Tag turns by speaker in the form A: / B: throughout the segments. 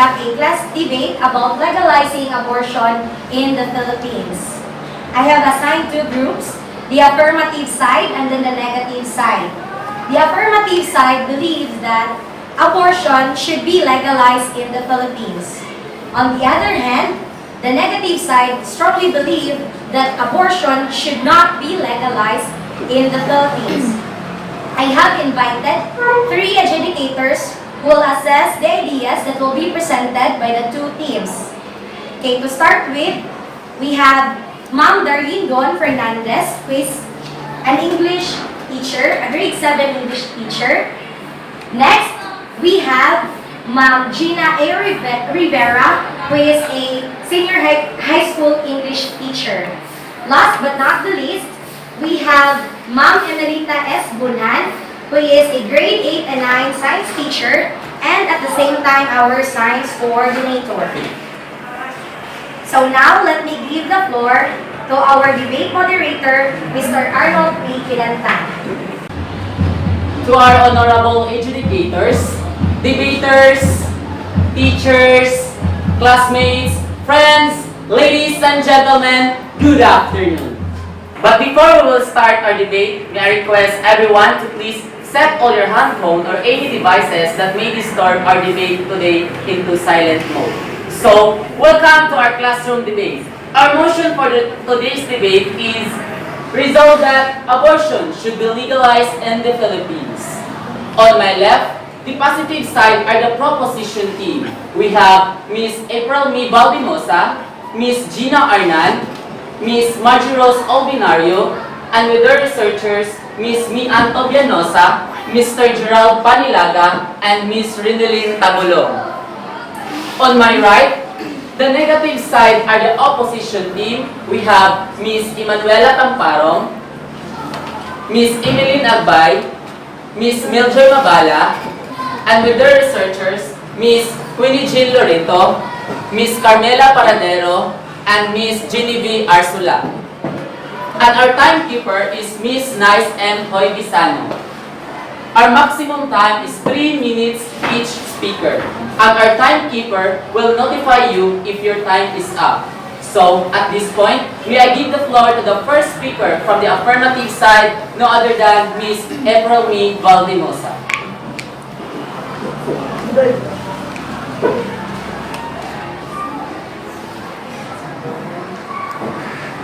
A: conduct a class debate about legalizing abortion in the Philippines. I have assigned two groups, the affirmative side and then the negative side. The affirmative side believes that abortion should be legalized in the Philippines. On the other hand, the negative side strongly believes that abortion should not be legalized in the Philippines. I have invited three adjudicators who will assess the ideas that will be presented by the two teams. Okay, to start with, we have Ma'am Darlene Don Fernandez, who is an English teacher, a grade 7 English teacher. Next, we have Ma'am Gina A. Rivera, who is a senior high school English teacher. Last but not the least, we have Ma'am Emelita S. Bunan, who is a grade 8 and 9 science teacher and at the same time our science coordinator. So now, let me give the floor to our debate moderator, Mr. Arnold P. Quilanta.
B: To our honorable adjudicators, debaters, teachers, classmates, friends, ladies and gentlemen, good afternoon. But before we will start our debate, may I request everyone to please set all your hand phone or any devices that may disturb our debate today into silent mode. So, welcome to our classroom debate. Our motion for today's debate is resolved that abortion should be legalized in the Philippines. On my left, the positive side are the proposition team. We have Ms. April Mi Baldinosa, Ms. Gina Arnan, Ms. Margie Rose Albinario, and with their researchers, Ms. Mi Antobianosa, Mr. Gerald Panilaga, and Ms. Rinelin Tabulong. On my right, the negative side are the opposition team. We have Ms. Emanuela Tamparong, Ms. Emeline Agbay, Ms. Miljoy Mabala, and with their researchers, Ms. Queenie Jill Loreto, Ms. Carmela Paradero, and Ms. Genevieve Arsula. And our timekeeper is Ms. Nice M. Hoy Bisano. Our maximum time is 3 minutes each speaker. And our timekeeper will notify you if your time is up. So, at this point, may I give the floor to the first speaker from the affirmative side, no other than Ms. April Mi Baldinosa.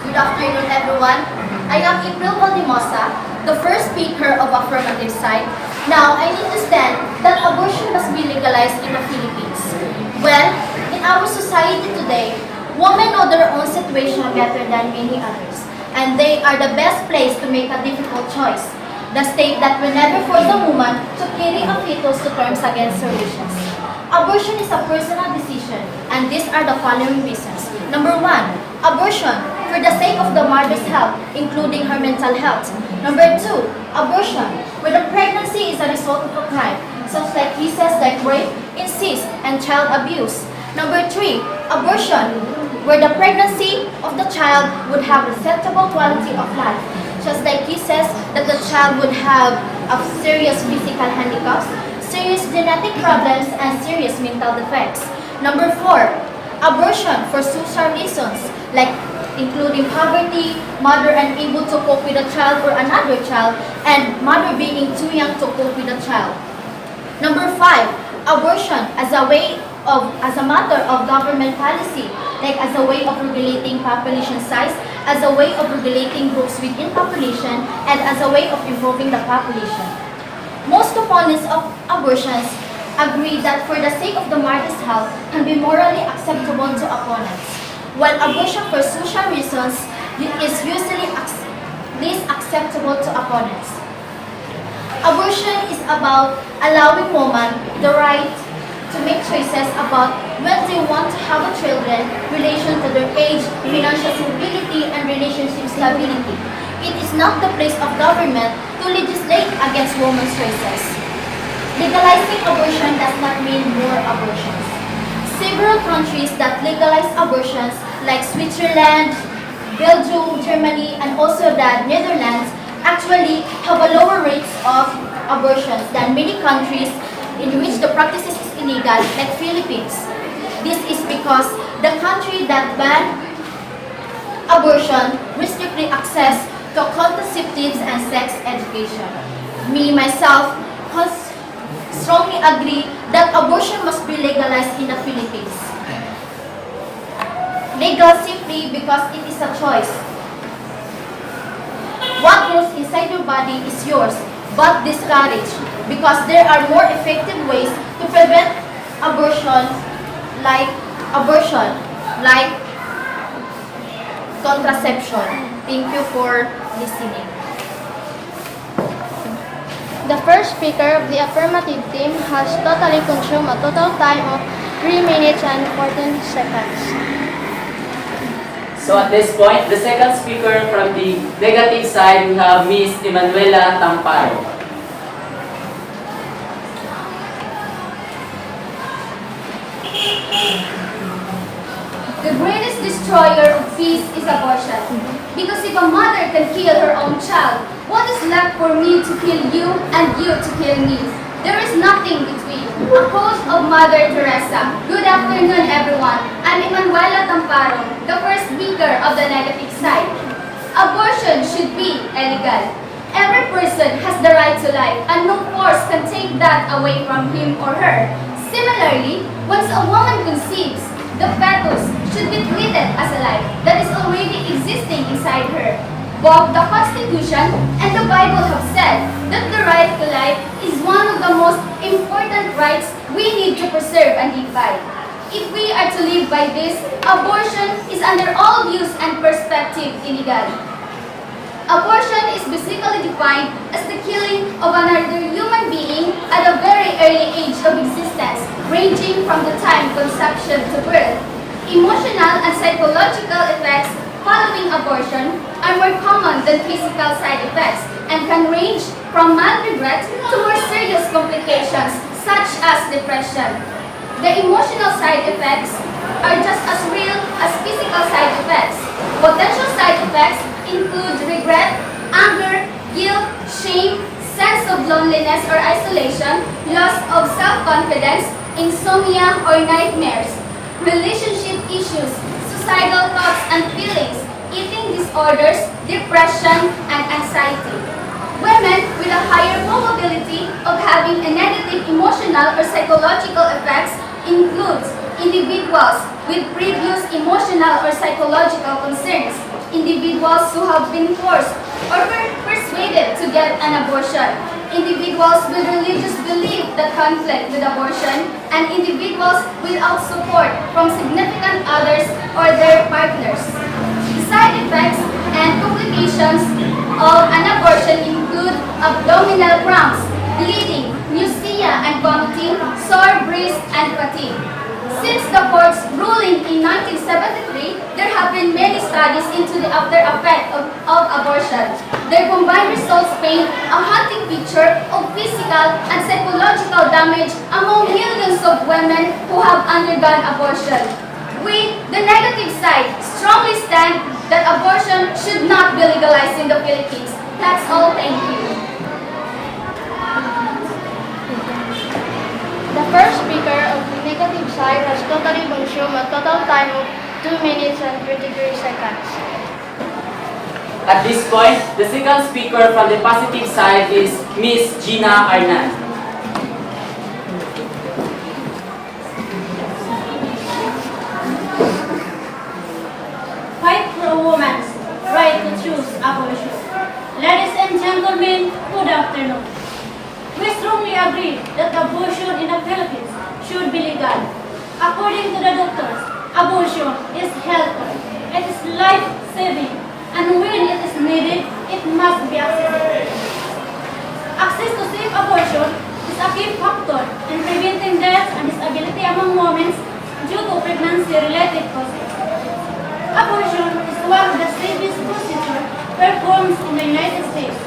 C: Good afternoon, everyone. I am April Baldinosa, the first speaker of affirmative side. Now, I need to stand that abortion must be legalized in the Philippines. Well, in our society today, women know their own situation better than many others, and they are the best place to make a difficult choice. The state that will never force a woman to carry a fetus to terms against her wishes. Abortion is a personal decision, and these are the following reasons. Number 1, abortion for the sake of the mother's health, including her mental health. Number 2, abortion where the pregnancy is a result of a crime, such like cases like rape, incest, and child abuse. Number 3, abortion where the pregnancy of the child would have acceptable quality of life, just like cases that the child would have of serious physical handicaps, serious genetic problems, and serious mental defects. Number 4, abortion for social reasons, like including poverty, mother unable to cope with a child or another child, and mother being too young to cope with a child. Number 5, abortion as a matter of government policy, like as a way of regulating population size, as a way of regulating groups within population, and as a way of improving the population. Most opponents of abortions agree that for the sake of the mother's health can be morally acceptable to opponents, while abortion for social reasons is usually least acceptable to opponents. Abortion is about allowing women the right to make choices about when they want to have a children, relation to their age, financial stability, and relationship stability. It is not the place of government to legislate against women's choices. Legalizing abortion does not mean more abortions. Several countries that legalize abortions, like Switzerland, Belgium, Germany, and also the Netherlands, actually have a lower rates of abortions than many countries in which the practice is illegal, like Philippines. This is because the country that banned abortion restricted access to contraceptives and sex education. Me, myself, strongly agree that abortion must be legalized in the Philippines. Legal simply because it is a choice. What grows inside your body is yours, but discouraged because there are more effective ways to prevent abortion, like contraception. Thank you for listening.
D: The first speaker of the affirmative team has totally consumed a total time of 3 minutes and 14 seconds.
B: So at this point, the second speaker from the negative side, we have Miss Emanuela Tamparo.
E: The greatest destroyer of peace is abortion. Because if a mother can kill her own child, what is left for me to kill you and you to kill me? There is nothing between. A quote of Mother Teresa. Good afternoon, everyone. I'm Emanuela Tamparo, the first speaker of the negative side. Abortion should be illegal. Every person has the right to life, and no force can take that away from him or her. Similarly, once a woman conceives, the fetus should be treated as a life that is already existing inside her. Both the Constitution and the Bible have said that the right to life is one of the most important rights we need to preserve and live by. If we are to live by this, abortion is under all views and perspective illegal. Abortion is basically defined as the killing of another human being at a very early age of existence, ranging from the time conception to birth. Emotional and psychological effects following abortion are more common than physical side effects and can range from mild regret to more serious complications such as depression. The emotional side effects are just as real as physical side effects. Potential side effects include regret, anger, guilt, shame, sense of loneliness or isolation, loss of self-confidence, insomnia or nightmares, relationship issues, suicidal thoughts and feelings, eating disorders, depression, and anxiety. Women with a higher probability of having a negative emotional or psychological effects include individuals with previous emotional or psychological concerns, individuals who have been forced or were persuaded to get an abortion, individuals with religious belief that conflict with abortion, and individuals without support from significant others or their partners. The side effects and complications of an abortion include abdominal cramps, bleeding, nausea and vomiting, sore breast, and fatigue. Since the court's ruling in 1973, there have been many studies into the after effect of abortion. Their combined results paint a haunting picture of physical and psychological damage among millions of women who have undergone abortion. We, the negative side, strongly stand that abortion should not be legalized in the Philippines. That's all, thank you.
D: The first speaker of the negative side has totally consumed a total time of 2 minutes and 23 seconds.
B: At this point, the second speaker from the positive side is Miss Gina Arnan.
E: Fight for a woman's right to choose abortion. Ladies and gentlemen, good afternoon. We strongly agree that abortion in the Philippines should be legal. According to the doctors, abortion is healthy, it is life-saving, and when it is needed, it must be accessible. Access to safe abortion is a key factor in preventing death and disability among women due to pregnancy-related causes. Abortion is one of the safest procedures performed in the United States.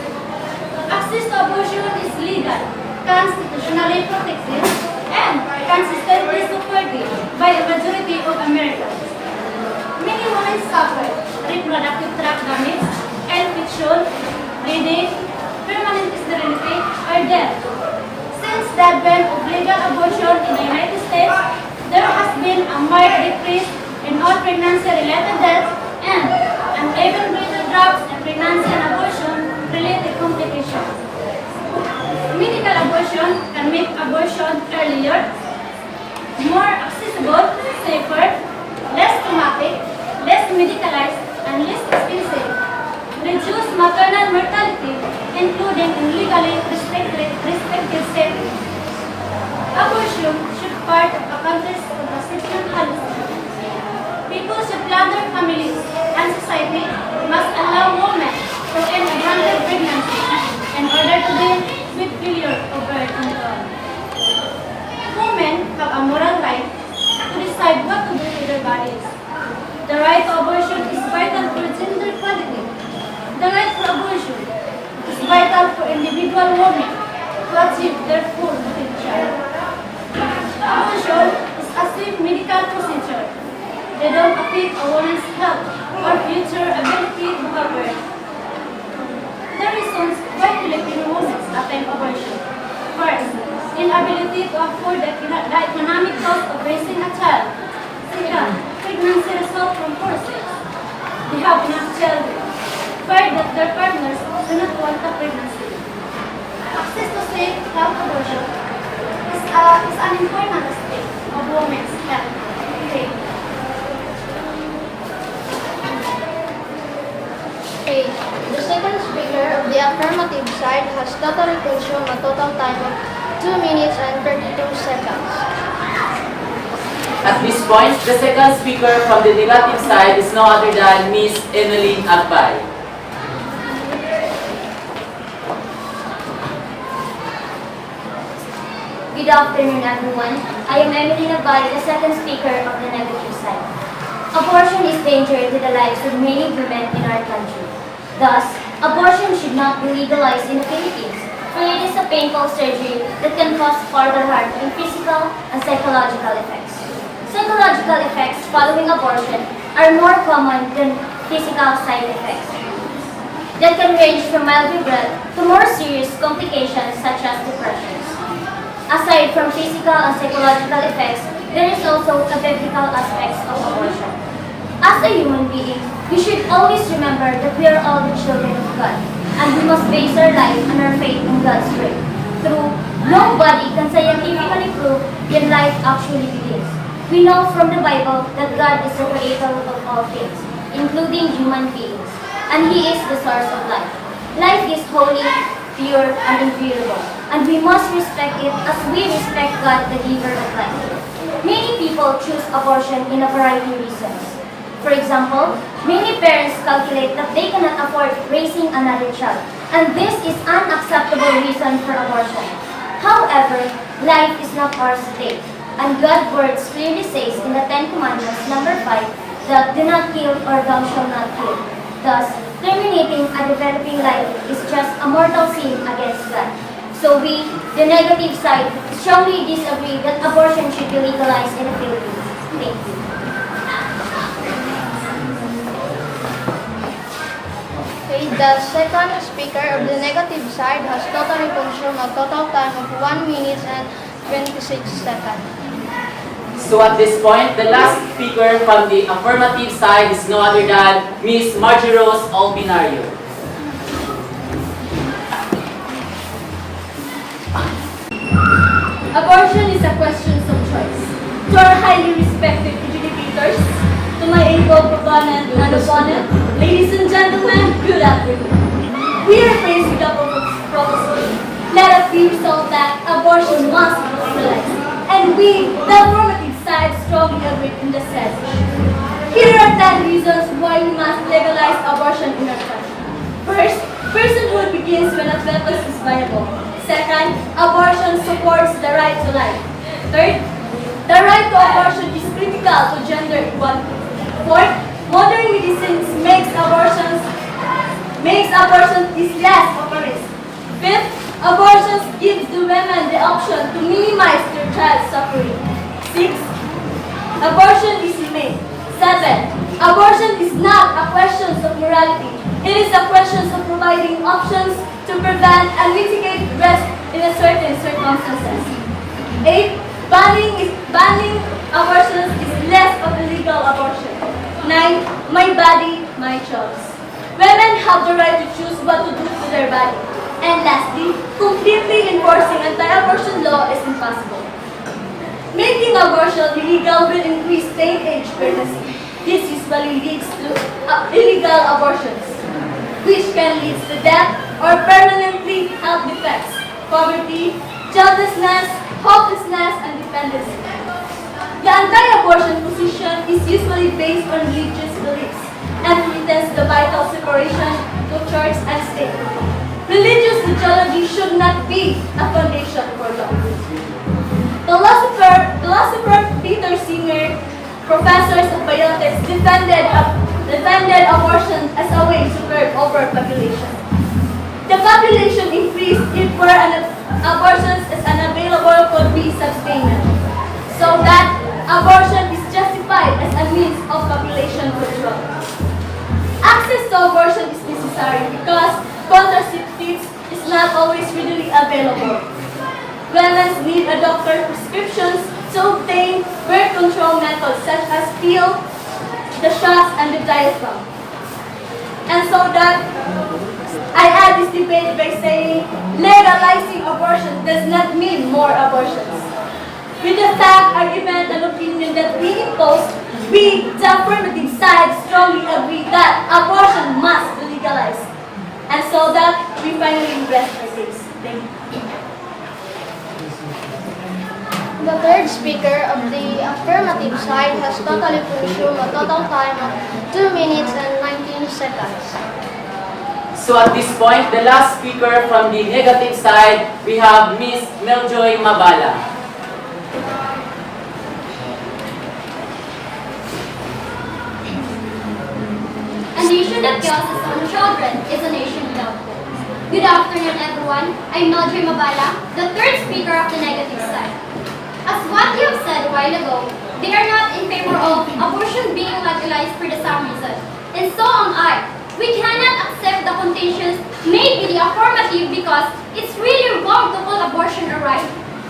E: Access to abortion is legal, constitutionally protected, and consistently supported by the majority of Americans. Many women suffer reproductive tract damage, infection, bleeding, permanent sterility, or death. Since the advent of legal abortion in the United States, there has been a pregnancy-related deaths, and an even greater drops in pregnancy and abortion-related complications. Medical abortion can make abortion earlier, more accessible, safer, less traumatic, less medicalized, and less expensive. Reduce maternal mortality, including in legally restricted settings. Abortion should be part of a country's contraception policy. People should plan their families, and society must allow women to end unwanted pregnancy in order to deal with failure of birth control. Women have a moral right to decide what to do with their bodies. The right to abortion is vital for gender equality. The right for abortion is vital for individual women to achieve their full potential. Abortion is a safe medical procedure. They don't affect a woman's health or future ability to have birth. The reasons why Filipino women attempt abortion. First, inability to afford the economic cost of raising a child. Second, pregnancy result from forceps. They have enough children. Third, that their partners do not want a pregnancy. Access to safe health abortion is an important aspect of women's health. Okay.
D: Okay. The second speaker of the affirmative side has totally consumed a total time of 2 minutes and 32 seconds.
B: At this point, the second speaker from the negative side is no other than Miss Emeline Agbay.
A: Good afternoon, everyone. I am Emily Agbay, the second speaker of the negative side. Abortion is danger to the lives of many women in our country. Thus, abortion should not be legalized in the Philippines, for it is a painful surgery that can cause further harm in physical and psychological effects. Psychological effects following abortion are more common than physical side effects that can range from mild regret to more serious complications such as depression. Aside from physical and psychological effects, there is also a biblical aspect of abortion. As a human being, we should always remember that we are all the children of God, and we must base our life on our faith in God's word. True, nobody can scientifically prove when life actually begins. We know from the Bible that God is the creator of all things, including human beings, and He is the source of life. Life is holy, pure, and inviolable, and we must respect it as we respect God, the giver of life. Many people choose abortion in a variety of reasons. For example, many parents calculate that they cannot afford raising another child, and this is an unacceptable reason for abortion. However, life is not ours to take, and God's word clearly says in the 10 Commandments, number 5, that do not kill or thou shalt not kill. Thus, terminating a developing life is just a mortal sin against God. So we, the negative side, strongly disagree that abortion should be legalized in the Philippines. Thank you.
D: Okay, the second speaker of the negative side has totally consumed a total time of 1 minute and 26 seconds.
B: So at this point, the last speaker from the affirmative side is no other than Miss Margie Rose Albinario.
E: Abortion is a question of choice. To our highly respected adjudicators, to my able proponent and opponent, ladies and gentlemen, good afternoon. We are faced with a proposition. Let us be resolved that abortion must be legalized, and we, the affirmative side, strongly agree in the said. Here are 10 reasons why we must legalize abortion in our country. First, personhood begins when a fetus is viable. Second, abortion supports the right to life. Third, the right to abortion is critical to gender equality. Fourth, modern medicine makes abortion is less of a risk. Fifth, abortion gives the women the option to minimize their child's suffering. Sixth, abortion is humane. Seven, abortion is not a question of morality. It is a question of providing options to prevent and mitigate risk in a certain circumstances. 8. Banning abortion is less of illegal abortion. 9. My body, my choice. Women have the right to choose what to do to their body. And lastly, completely enforcing anti-abortion law is impossible. Making abortion illegal will increase teenage pregnancy. This usually leads to illegal abortions, which can lead to death or permanently health defects, poverty, childlessness, hopelessness, and dependency. The anti-abortion position is usually based on religious beliefs and threatens the vital separation to church and state. Religious ideology should not be a foundation for law. Philosopher Peter Singer, professors of bioethics, defended abortion as a way to curb overpopulation. The population increase if abortions is unavailable could be sustained, so that abortion is justified as a means of population control. Access to abortion is necessary because contraceptives is not always readily available. Women need a doctor's prescriptions to obtain birth control methods such as pill, the shots, and the diaphragm. And so that I add this debate by saying legalizing abortion does not mean more abortions. With the fact, argument, and opinion that we impose, we, the affirmative side, strongly agree that abortion must be legalized. And so that we finally rest our case. Thank you.
D: The third speaker of the affirmative side has totally consumed a total time of 2 minutes and 19 seconds.
B: So at this point, the last speaker from the negative side, we have Miss Meljoy Mabala.
E: A nation that kills its own children is a nation without hope. Good afternoon, everyone. I'm Meljoy Mabala, the third speaker of the negative side. As what you have said a while ago, they are not in favor of abortion being legalized for the same reason. And so am I. We cannot accept the contentions made with the affirmative because it's really wrong to call abortion a right.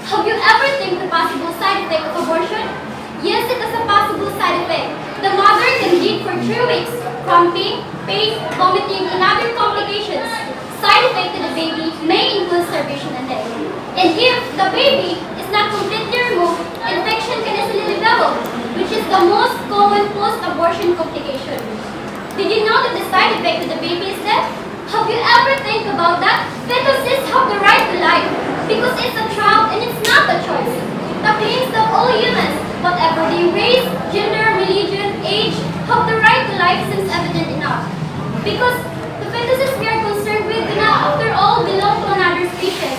E: Have you ever think the possible side effect of abortion? Yes, it is a possible side effect. The mother can bleed for 3 weeks, cramping, pain, vomiting, and other complications. Side effect to the baby may include starvation and death. And if the baby is not completely removed, infection can easily develop, which is the most common post-abortion complication. Did you know that the side effect to the baby is death? Have you ever think about that? Fetuses have the right to life because it's a child and it's not a choice. The claims that all humans, whatever their race, gender, religion, age, have the right to life seems evident enough. Because the fetuses we are concerned with do not, after all, belong to another species.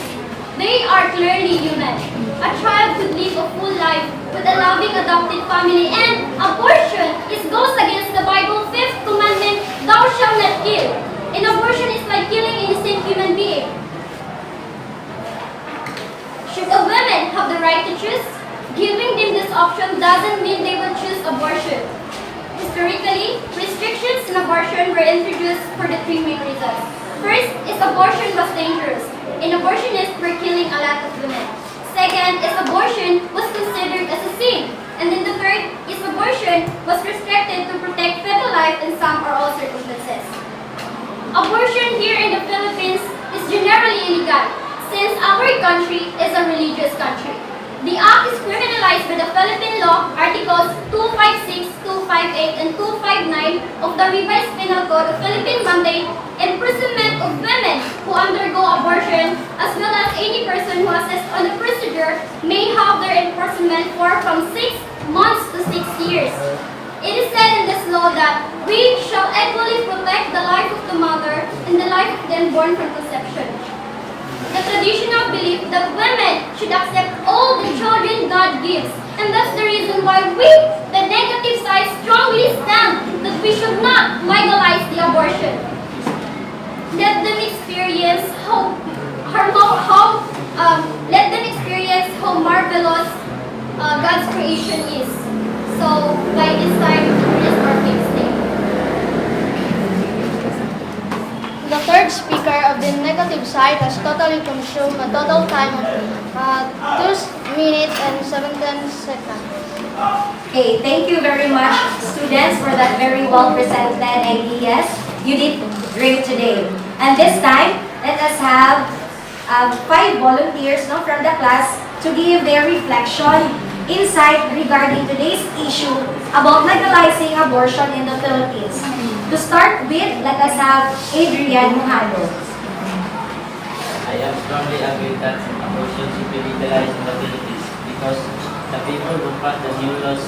E: They are clearly human. A child could live a full life with a loving adopted family, and abortion goes against the Bible 5th commandment, thou shalt not kill. And abortion is like killing innocent human being. Should a woman have the right to choose? Giving them this option doesn't mean they will choose abortion. Historically, restrictions in abortion were introduced for the 3 main reasons. First is abortion was dangerous, and abortionists were killing a lot of women. Second is abortion was considered as a sin. And then the third is abortion was restricted to protect fetal life in some or all circumstances. Abortion here in the Philippines is generally illegal since our country is a religious country. The act is criminalized by the Philippine law, Articles 256, 258, and 259 of the Revised Penal Code of Philippine Mandate. Imprisonment of women who undergo abortion, as well as any person who assists on the procedure, may have their imprisonment for from 6 months to 6 years. It is said in this law that we shall equally protect the life of the mother and the life of the unborn from conception. The traditional belief that women should accept all the children God gives, and that's the reason why we, the negative side, strongly stand that we should not legalize the abortion. Let them experience how marvelous God's creation is. So by this time, it is our fixed day.
D: The third speaker of the negative side has totally consumed a total time of 2 minutes and 17 seconds.
A: Okay, thank you very much, students, for that very well-presented ideas. You did great today. And this time, let us have 5 volunteers from the class to give their reflection, insight regarding today's issue about legalizing abortion in the Philippines. To start with, let us have Adrian Mujano.
F: I am strongly agree that abortion should be legalized in the Philippines because the people who pass the new laws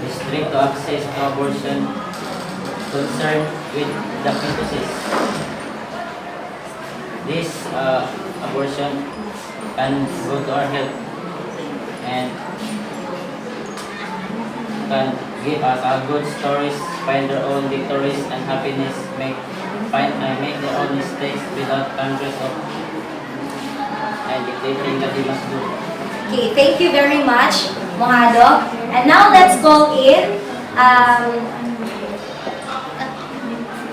F: restrict access to abortion concerned with the fetuses. This abortion can go to our health and can give us a good stories, find their own victories and happiness, make their own mistakes without hundreds of and dictating that they must do.
A: Okay, thank you very much, Mojado. And now let's call in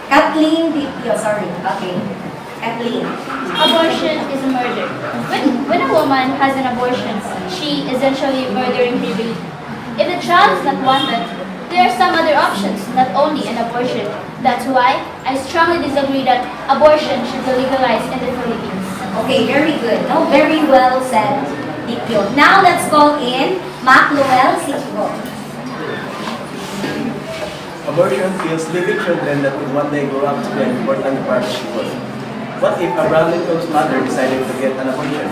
A: Kathleen Dipio. Sorry, okay. Kathleen.
G: Abortion is a murder. When a woman has an abortion, she essentially murdering her baby. If the child is not wanted, there are some other options, not only an abortion. That's why I strongly disagree that abortion should be legalized in the Philippines.
A: Okay, very good. No, very well said, Dipio. Now let's call in Macluel Sigbo.
H: Abortion kills living children that will one day grow up to be an important part of the world. What if Abraham Lincoln's mother decided to get an abortion?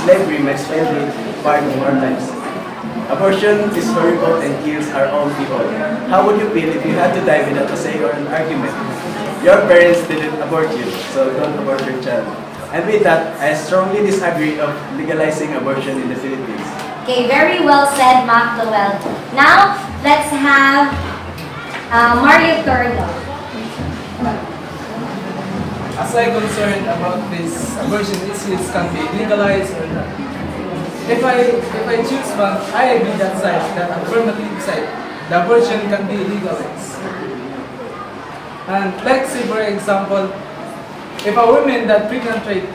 H: Slavery makes slavery part of our lives. Abortion is horrible and kills our own people. How would you feel if you had to die without a say or an argument? Your parents didn't abort you, so don't abort your child. And with that, I strongly disagree of legalizing abortion in the Philippines.
A: Okay, very well said, Macluel. Now, let's have Mario Torno.
I: As I concerned about this abortion issues can be legalized or not. If I choose one, I agree that side, that affirmative side, the abortion can be legalized. And like say for example, if a woman that pregnant rape,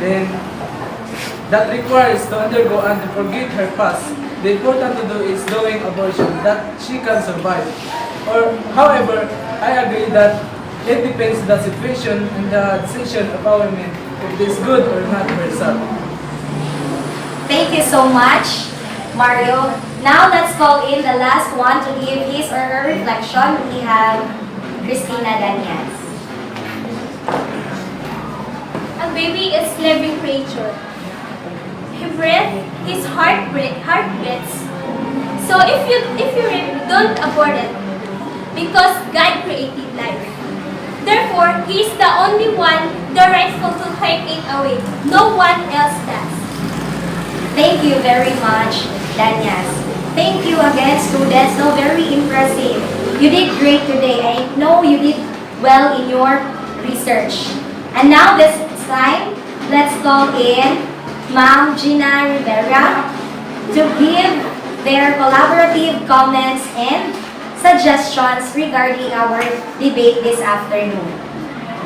I: then that requires to undergo and to forget her past. The important to do is doing abortion that she can survive. Or however, I agree that it depends the situation and the decision of a woman if it is good or not herself.
A: Thank you so much, Mario. Now let's call in the last one to give his or her reflection. We have Christina Daniel.
E: A baby is living creature. He breathes, his heart beats. So if you don't abort it, because God created life. Therefore, He is the only one the rightful to take it away. No one else does.
A: Thank you very much, Danyas. Thank you again, students. No, very impressive. You did great today. I know you did well in your research. And now this time, let's call in Ma'am Gina Rivera to give their collaborative comments and suggestions regarding our debate this afternoon.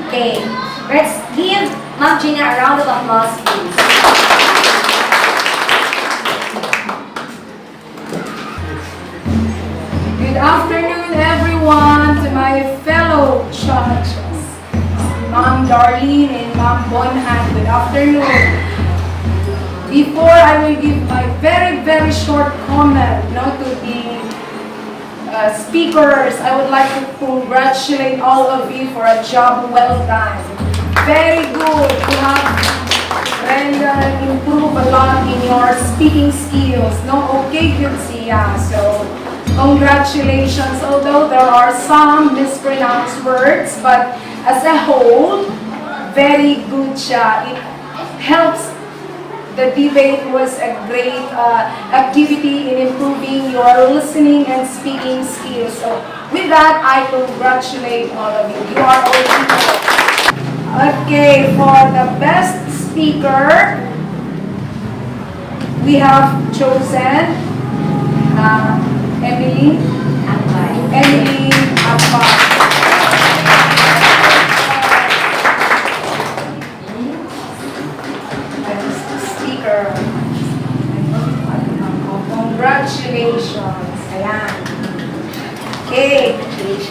A: Okay, let's give Ma'am Gina a round of applause, please.
J: Good afternoon, everyone, to my fellow judges, Ma'am Darlene and Ma'am Bonhan. Good afternoon. Before I will give my very short comment to the speakers, I would like to congratulate all of you for a job well done. Very good. You have improved a lot in your speaking skills. Okay, good siya. So, congratulations. Although there are some mispronounced words, but as a whole, very good siya. It helps. The debate was a great activity in improving your listening and speaking skills. So with that, I congratulate all of you. You are all people. Okay, for the best speaker, we have chosen Emily. Any speaker. Congratulations. Ayan. Okay.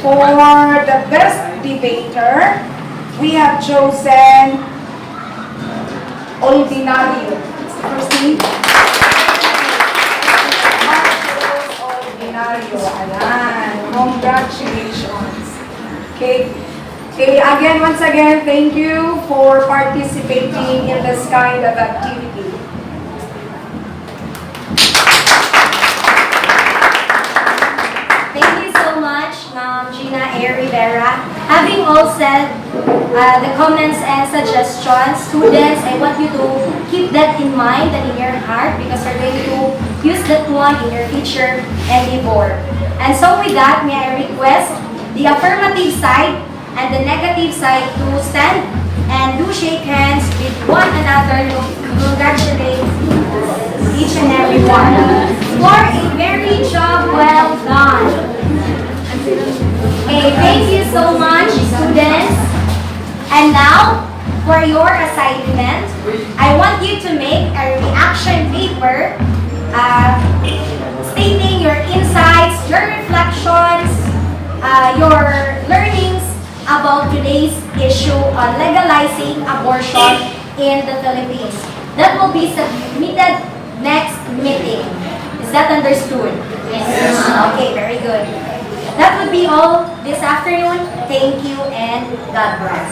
J: For the best debater, we have chosen Ordinario. What's the first name? Ordinario. Ayan. Congratulations. Okay. Okay, again, once again, thank you for participating in this kind of activity.
A: Thank you so much, Ma'am Gina A. Rivera. Having all said the comments and suggestions, students, I want you to keep that in mind and in your heart because we're going to use that one in your future endeavor. And so with that, may I request the affirmative side and the negative side to stand and do shake hands with one another to congratulate each and every one for a very job well done. Okay, thank you so much, students. And now, for your assignment, I want you to make a reaction paper stating your insights, your reflections, your learnings about today's issue on legalizing abortion in the Philippines. That will be submitted next meeting. Is that understood? Yes. Okay, very good. That would be all this afternoon. Thank you and God bless.